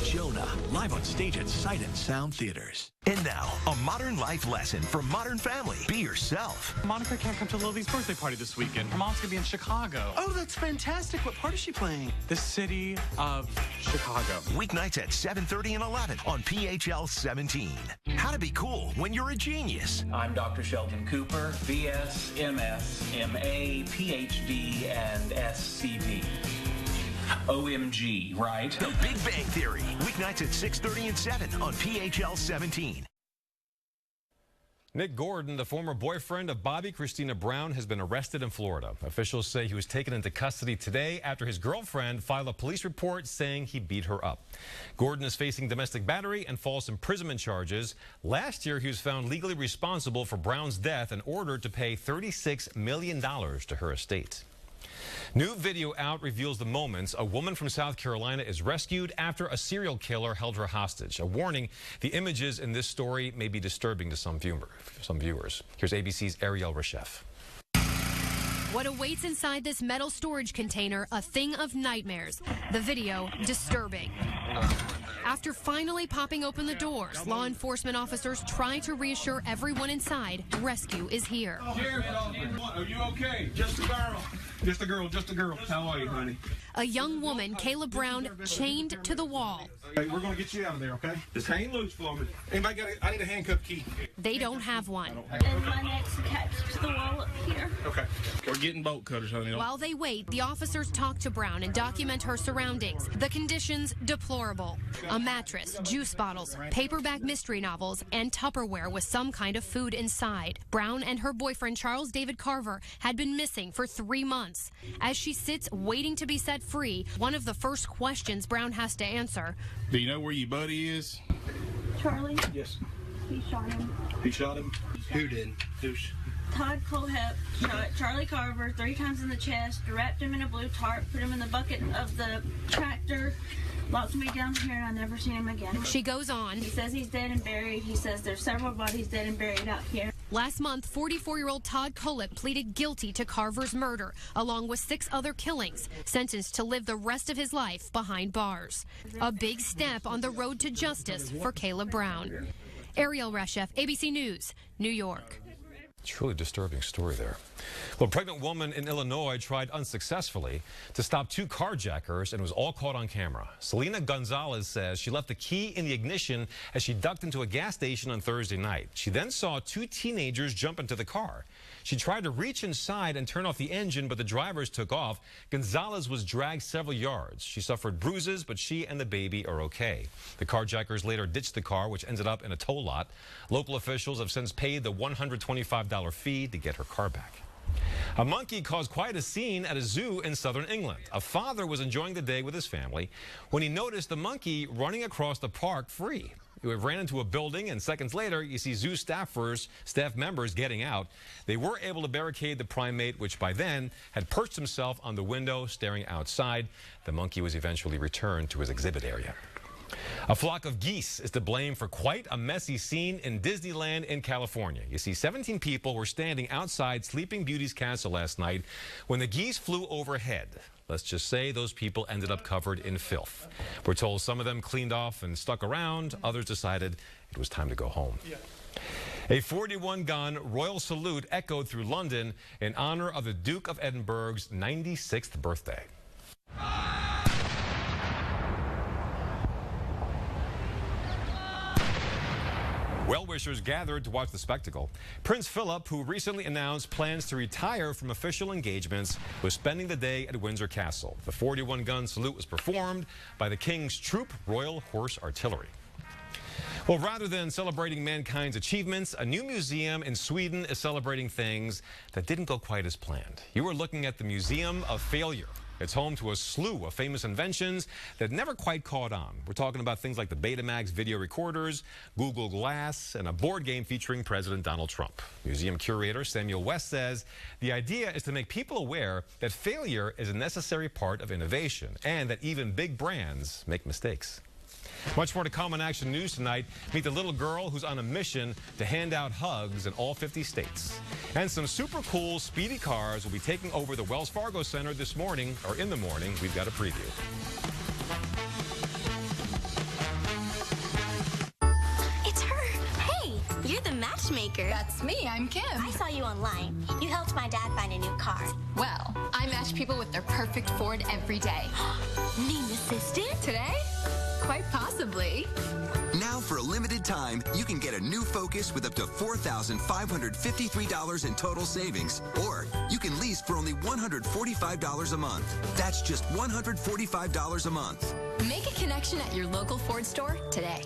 Jonah, live on stage at Sight and Sound Theaters. And now, a modern life lesson for Modern Family. Be yourself. Monica can't come to Lily's birthday party this weekend. Her mom's gonna be in Chicago. Oh, that's fantastic. What part is she playing? The city of Chicago. Weeknights at 7:30 and 11 on PHL 17. How to be cool when you're a genius. I'm Dr. Sheldon Cooper, BS, MS, MA, PhD, and SCP. OMG, right? The Big Bang Theory. Weeknights at 6:30 and 7 on PHL 17. Nick Gordon, the former boyfriend of Bobby Christina Brown, has been arrested in Florida. Officials say he was taken into custody today after his girlfriend filed a police report saying he beat her up. Gordon is facing domestic battery and false imprisonment charges. Last year, he was found legally responsible for Brown's death and ordered to pay $36 million to her estate. New video out reveals the moments a woman from South Carolina is rescued after a serial killer held her hostage. A warning, the images in this story may be disturbing to some viewers. Here's ABC's Ariel Reshef. What awaits inside this metal storage container, a thing of nightmares. The video, disturbing. After finally popping open the doors, law enforcement officers try to reassure everyone inside rescue is here. Are you okay? Just a girl. Just a girl, just a girl. How are you, honey? A young woman, Kayla Brown, chained to the wall. Hey, we're going to get you out of there, okay? Just hang loose for me. Anybody got I need a handcuff key. They don't have one. And my neck's attached to the wall up here. Okay. We're getting bolt cutters, honey. While they wait, the officers talk to Brown and document her surroundings. The conditions, deplorable. A mattress, juice bottles, paperback mystery novels, and Tupperware with some kind of food inside. Brown and her boyfriend, Charles David Carver, had been missing for 3 months. As she sits waiting to be set free, one of the first questions Brown has to answer. Do you know where your buddy is? Charlie? Yes. He shot him. He shot him? Who did? Todd Colehep shot Charlie Carver 3 times in the chest, wrapped him in a blue tarp, put him in the bucket of the tractor, locked me down here, and I never seen him again. She goes on. He says he's dead and buried. He says there's several bodies dead and buried out here. Last month, 44-year-old Todd Colehep pleaded guilty to Carver's murder, along with 6 other killings, sentenced to live the rest of his life behind bars. A big step on the road to justice for Kayla Brown. Ariel Reshef, ABC News, New York. It's a really disturbing story there. Well, a pregnant woman in Illinois tried unsuccessfully to stop 2 carjackers and was all caught on camera. Selena Gonzalez says she left the key in the ignition as she ducked into a gas station on Thursday night. She then saw 2 teenagers jump into the car. She tried to reach inside and turn off the engine, but the drivers took off. Gonzalez was dragged several yards. She suffered bruises, but she and the baby are okay. The carjackers later ditched the car, which ended up in a tow lot. Local officials have since paid the $125 fee to get her car back. A monkey caused quite a scene at a zoo in southern England. A father was enjoying the day with his family when he noticed the monkey running across the park free. It ran into a building, and seconds later, you see zoo staff members getting out. They were able to barricade the primate, which by then had perched himself on the window, staring outside. The monkey was eventually returned to his exhibit area. A flock of geese is to blame for quite a messy scene in Disneyland in California. You see, 17 people were standing outside Sleeping Beauty's castle last night when the geese flew overhead. Let's just say those people ended up covered in filth. We're told some of them cleaned off and stuck around. Others decided it was time to go home. A 41-gun royal salute echoed through London in honor of the Duke of Edinburgh's 96th birthday. Well-wishers gathered to watch the spectacle. Prince Philip, who recently announced plans to retire from official engagements, was spending the day at Windsor Castle. The 41-gun salute was performed by the King's Troop Royal Horse Artillery. Well, rather than celebrating mankind's achievements, a new museum in Sweden is celebrating things that didn't go quite as planned. You are looking at the Museum of Failure. It's home to a slew of famous inventions that never quite caught on. We're talking about things like the Betamax video recorders, Google Glass, and a board game featuring President Donald Trump. Museum curator Samuel West says the idea is to make people aware that failure is a necessary part of innovation and that even big brands make mistakes. Much more to come on Action News tonight. Meet the little girl who's on a mission to hand out hugs in all 50 states. And some super cool, speedy cars will be taking over the Wells Fargo Center this morning, or in the morning. We've got a preview. It's her. Hey, you're the matchmaker. That's me. I'm Kim. I saw you online. You helped my dad find a new car. Well, I match people with their perfect Ford every day. Name assistant? Today? Quite possibly. Now, for a limited time, you can get a new Focus with up to $4,553 in total savings. Or you can lease for only $145 a month. That's just $145 a month. Make a connection at your local Ford store today.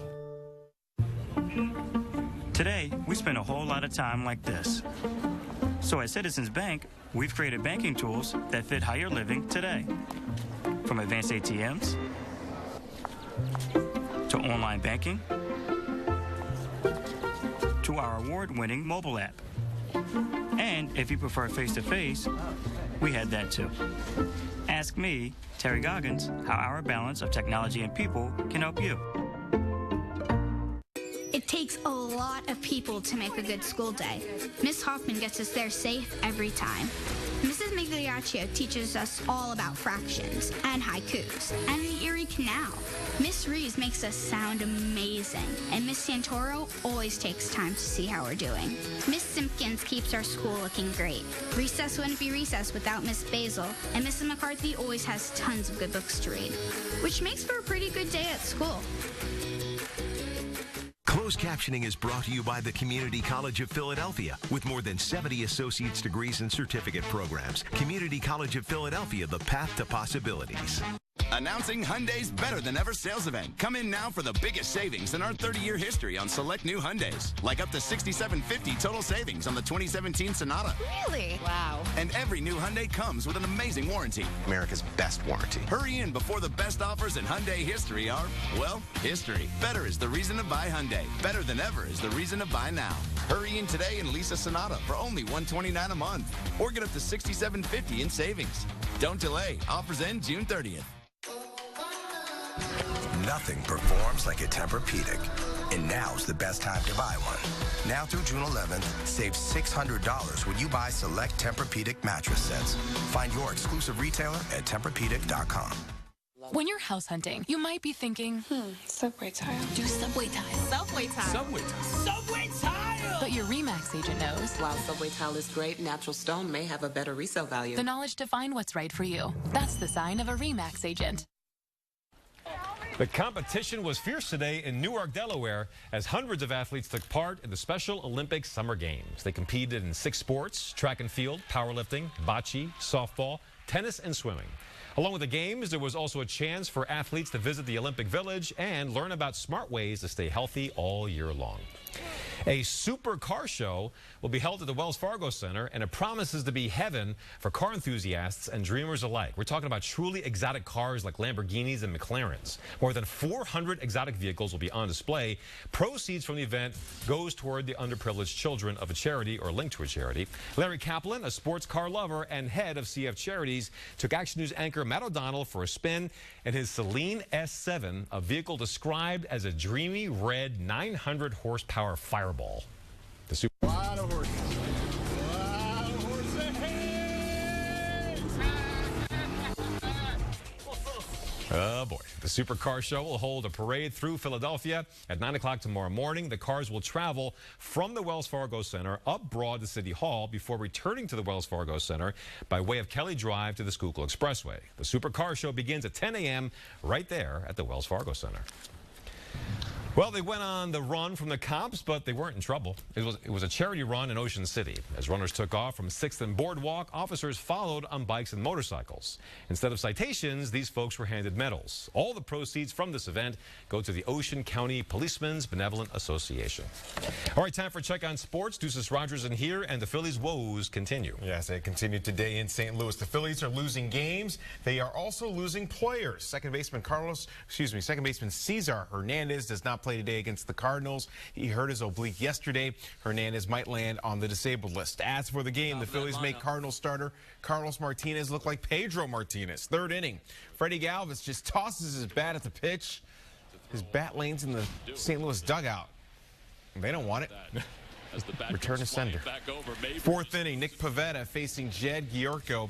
Today, we spend a whole lot of time like this. So at Citizens Bank, we've created banking tools that fit how you're living today. From advanced ATMs, to online banking, to our award-winning mobile app. And if you prefer face-to-face, we had that too. Ask me, Terry Goggins, how our balance of technology and people can help you. It takes a lot of people to make a good school day. Miss Hoffman gets us there safe every time. Mrs. Migliaccio teaches us all about fractions and haikus and the Erie Canal. Miss Reeves makes us sound amazing, and Miss Santoro always takes time to see how we're doing. Miss Simpkins keeps our school looking great. Recess wouldn't be recess without Miss Basil, and Mrs. McCarthy always has tons of good books to read, which makes for a pretty good day at school. Closed captioning is brought to you by the Community College of Philadelphia. With more than 70 associate's degrees and certificate programs, Community College of Philadelphia, the path to possibilities. Announcing Hyundai's Better Than Ever sales event. Come in now for the biggest savings in our 30-year history on select new Hyundais. Like up to $6,750 total savings on the 2017 Sonata. Really? Wow. And every new Hyundai comes with an amazing warranty. America's best warranty. Hurry in before the best offers in Hyundai history are, well, history. Better is the reason to buy Hyundai. Better Than Ever is the reason to buy now. Hurry in today and lease a Sonata for only $129 a month. Or get up to $6,750 in savings. Don't delay. Offers end June 30th. Nothing performs like a Tempur-Pedic. And now's the best time to buy one. Now through June 11th, save $600 when you buy select Tempur-Pedic mattress sets. Find your exclusive retailer at TempurPedic.com. When you're house hunting, you might be thinking, Subway tile. Do Subway tile. Subway tile. Subway tile. Subway tile! But your RE/MAX agent knows. While Subway tile is great, natural stone may have a better resale value. The knowledge to find what's right for you. That's the sign of a RE/MAX agent. The competition was fierce today in Newark, Delaware, as hundreds of athletes took part in the Special Olympics Summer Games. They competed in 6 sports: track and field, powerlifting, bocce, softball, tennis, and swimming. Along with the games, there was also a chance for athletes to visit the Olympic Village and learn about smart ways to stay healthy all year long. A super car show will be held at the Wells Fargo Center, and it promises to be heaven for car enthusiasts and dreamers alike. We're talking about truly exotic cars like Lamborghinis and McLarens. More than 400 exotic vehicles will be on display. Proceeds from the event goes toward the underprivileged children of a charity or linked to a charity. Larry Kaplan, a sports car lover and head of CF Charities, took Action News anchor Matt O'Donnell for a spin in his Celine S7, a vehicle described as a dreamy red 900 horsepower fireball. The super Lot of horses. Lot of horses. Oh boy. The Supercar Show will hold a parade through Philadelphia at 9 o'clock tomorrow morning. The cars will travel from the Wells Fargo Center up Broad to City Hall before returning to the Wells Fargo Center by way of Kelly Drive to the Schuylkill Expressway. The Supercar Show begins at 10 a.m. right there at the Wells Fargo Center. Well, they went on the run from the cops, but they weren't in trouble. It was a charity run in Ocean City. As runners took off from 6th and Boardwalk, officers followed on bikes and motorcycles. Instead of citations, these folks were handed medals. All the proceeds from this event go to the Ocean County Policemen's Benevolent Association. All right, time for Check on Sports. Deuces Rogers in here, and the Phillies' woes continue. Yes, they continue today in St. Louis. The Phillies are losing games. They are also losing players. Second baseman Cesar Hernandez does not play today against the Cardinals. He hurt his oblique yesterday. Hernandez might land on the disabled list. As for the game, the Phillies make Cardinals starter Carlos Martinez look like Pedro Martinez. Third inning, Freddie Galvis just tosses his bat at the pitch. His bat lands in the St. Louis dugout. They don't want it. Return to sender. Fourth inning, Nick Pivetta facing Jed Giorgio.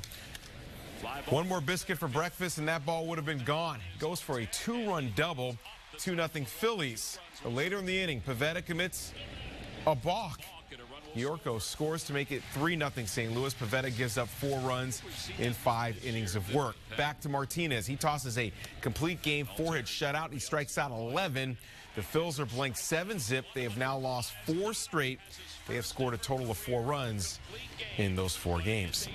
One more biscuit for breakfast, and that ball would have been gone. Goes for a two-run double, 2-0 Phillies. So later in the inning, Pivetta commits a balk. Giorgio scores to make it 3-0 St. Louis. Pivetta gives up 4 runs in 5 innings of work. Back to Martinez. He tosses a complete game, 4-hit shutout. He strikes out 11. The Phils are blanked 7-zip. They have now lost 4 straight. They have scored a total of 4 runs in those 4 games.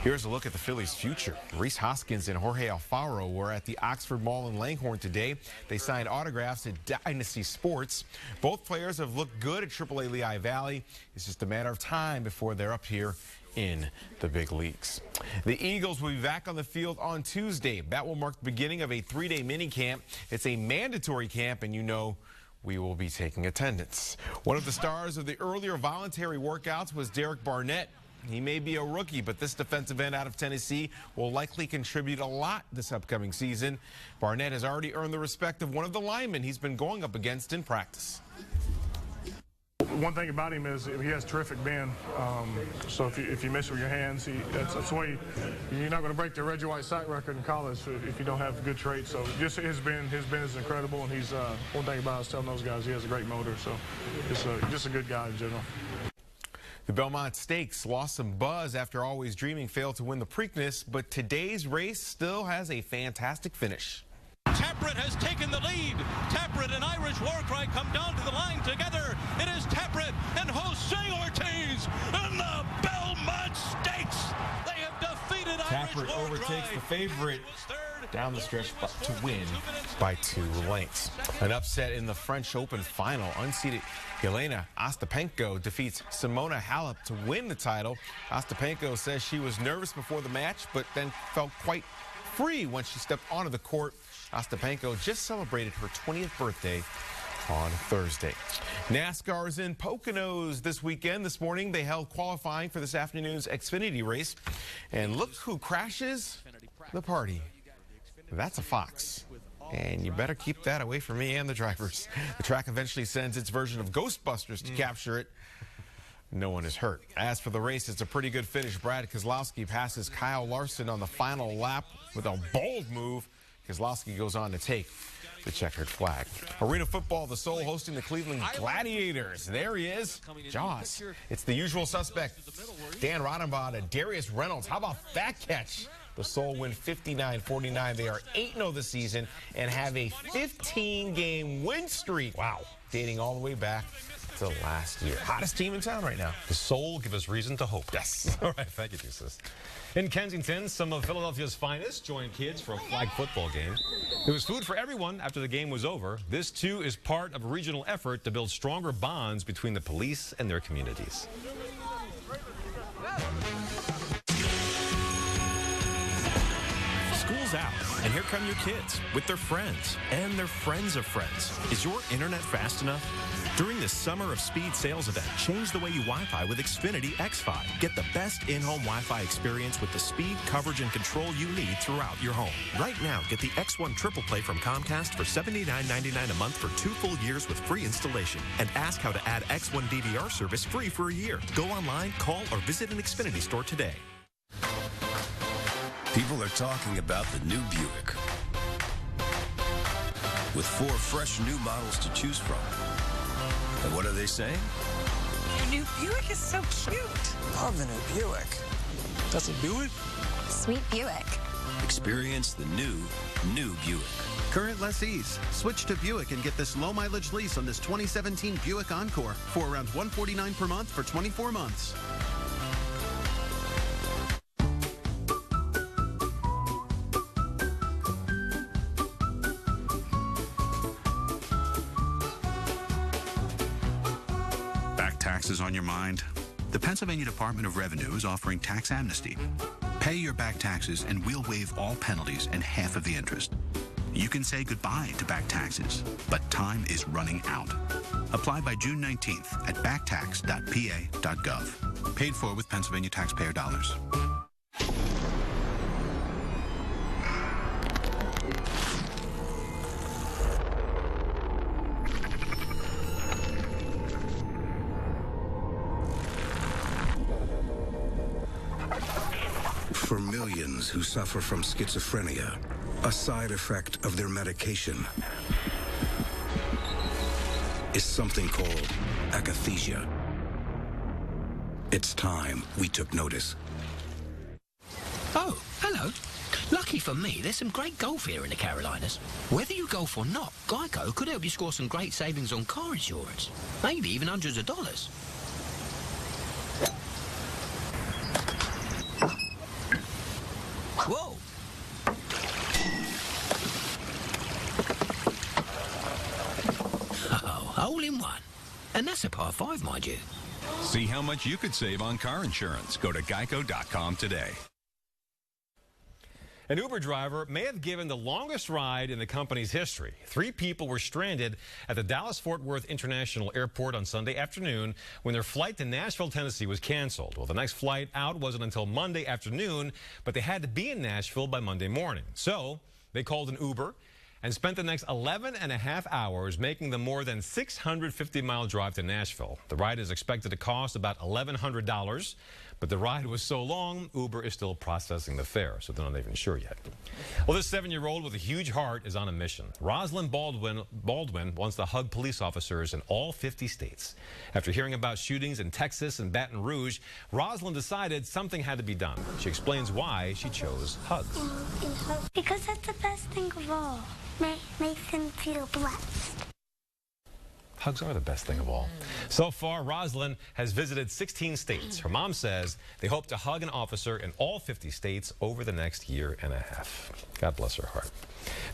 Here's a look at the Phillies' future. Rhys Hoskins and Jorge Alfaro were at the Oxford Mall in Langhorne today. They signed autographs at Dynasty Sports. Both players have looked good at AAA Lehigh Valley. It's just a matter of time before they're up here in the big leagues. The Eagles will be back on the field on Tuesday. That will mark the beginning of a 3-day mini camp. It's a mandatory camp, and you know we will be taking attendance. One of the stars of the earlier voluntary workouts was Derek Barnett. He may be a rookie, but this defensive end out of Tennessee will likely contribute a lot this upcoming season. Barnett has already earned the respect of one of the linemen he's been going up against in practice. One thing about him is he has terrific bend. So if you miss with your hands, that's the way you're not going to break the Reggie White sack record in college if you don't have good traits. So just his bend is incredible, and he's one thing about us telling those guys he has a great motor. So just a good guy in general. The Belmont Stakes lost some buzz after Always Dreaming failed to win the Preakness, but today's race still has a fantastic finish. Taproot has taken the lead. Taproot and Irish Warcry come down to the line together. It is Taproot and Jose Ortiz and the Belmont Stakes. They have defeated Taproot overtakes the favorite down the stretch to win by 2 lengths. An upset in the French Open final. Unseeded Jelena Ostapenko defeats Simona Halep to win the title. Ostapenko says she was nervous before the match, but then felt quite free when she stepped onto the court. Ostapenko just celebrated her 20th birthday on Thursday. NASCAR is in Poconos this weekend. This morning they held qualifying for this afternoon's Xfinity race. And look who crashes the party. That's a Fox. And you better keep that away from me and the drivers. The track eventually sends its version of Ghostbusters to capture it. No one is hurt. As for the race, it's a pretty good finish. Brad Keselowski passes Kyle Larson on the final lap with a bold move. Keselowski goes on to take the checkered flag. Arena football, the Soul hosting the Cleveland Gladiators. There he is, Jaws. It's the usual suspect, Dan Rodenbach and Darius Reynolds. How about that catch? The Soul win 59-49. They are 8-0 this season and have a 15-game win streak. Wow. Dating all the way back to last year. Hottest team in town right now. The Soul give us reason to hope. Yes. All right, thank you, Deuces. In Kensington, some of Philadelphia's finest joined kids for a flag football game. There was food for everyone after the game was over. This, too, is part of a regional effort to build stronger bonds between the police and their communities. School's out, and here come your kids with their friends and their friends of friends. Is your internet fast enough? During this Summer of Speed sales event, change the way you Wi-Fi with Xfinity XFi. Get the best in-home Wi-Fi experience with the speed, coverage, and control you need throughout your home. Right now, get the X1 Triple Play from Comcast for $79.99 a month for 2 full years with free installation. And ask how to add X1 DVR service free for a year. Go online, call, or visit an Xfinity store today. People are talking about the new Buick. With 4 fresh new models to choose from. And what are they saying? Your new Buick is so cute. Love the new Buick. That's a Buick? Sweet Buick. Experience the new Buick. Current lessees, switch to Buick and get this low-mileage lease on this 2017 Buick Encore for around $149 per month for 24 months. taxes on your mind? The Pennsylvania Department of Revenue is offering tax amnesty. Pay your back taxes and we'll waive all penalties and half of the interest. You can say goodbye to back taxes, but time is running out. Apply by June 19th at backtax.pa.gov. Paid for with Pennsylvania taxpayer dollars. For millions who suffer from schizophrenia, a side effect of their medication is something called akathisia. It's time we took notice. Oh, hello. Lucky for me, there's some great golf here in the Carolinas. Whether you golf or not, Geico could help you score some great savings on car insurance. Maybe even hundreds of dollars. Whoa! Oh, hole in one. And that's a par 5, mind you. See how much you could save on car insurance. Go to geico.com today. An Uber driver may have given the longest ride in the company's history. 3 people were stranded at the Dallas-Fort Worth International Airport on Sunday afternoon when their flight to Nashville, Tennessee was canceled. Well, the next flight out wasn't until Monday afternoon, but they had to be in Nashville by Monday morning. So they called an Uber and spent the next 11.5 hours making the more than 650-mile drive to Nashville. The ride is expected to cost about $1,100. But the ride was so long, Uber is still processing the fare, so they're not even sure yet. Well, this 7-year-old with a huge heart is on a mission. Rosalind Baldwin wants to hug police officers in all 50 states. After hearing about shootings in Texas and Baton Rouge, Rosalind decided something had to be done. She explains why she chose hugs. Because that's the best thing of all. Makes them feel blessed. Hugs are the best thing of all. So far, Rosalind has visited 16 states. Her mom says they hope to hug an officer in all 50 states over the next year and a half. God bless her heart.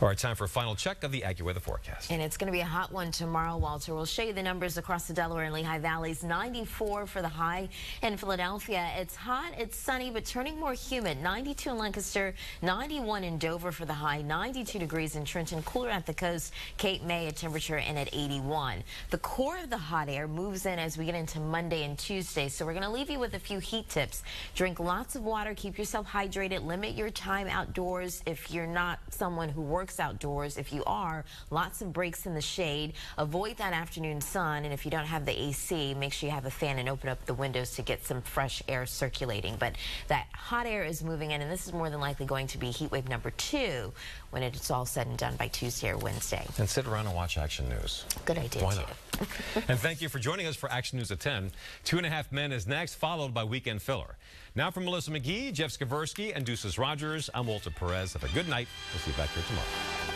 All right, time for a final check of the AccuWeather forecast. And it's going to be a hot one tomorrow, Walter. We'll show you the numbers across the Delaware and Lehigh Valleys. 94 for the high in Philadelphia. It's hot, it's sunny, but turning more humid. 92 in Lancaster, 91 in Dover for the high, 92 degrees in Trenton. Cooler at the coast. Cape May, a temperature in at 81. The core of the hot air moves in as we get into Monday and Tuesday, so we're going to leave you with a few heat tips. Drink lots of water, keep yourself hydrated, limit your time outdoors if you're not someone who works outdoors. If you are, lots of breaks in the shade. Avoid that afternoon sun, and if you don't have the AC, make sure you have a fan and open up the windows to get some fresh air circulating. But that hot air is moving in, and this is more than likely going to be heat wave number 2 when it's all said and done by Tuesday or Wednesday. And sit around and watch Action News. Good idea, Why not? And thank you for joining us for Action News at 10. 2.5 Men is next, followed by Weekend Filler. Now from Melissa McGee, Jeff Skversky, and Deuces Rogers, I'm Walter Perez. Have a good night. We'll see you back here tomorrow.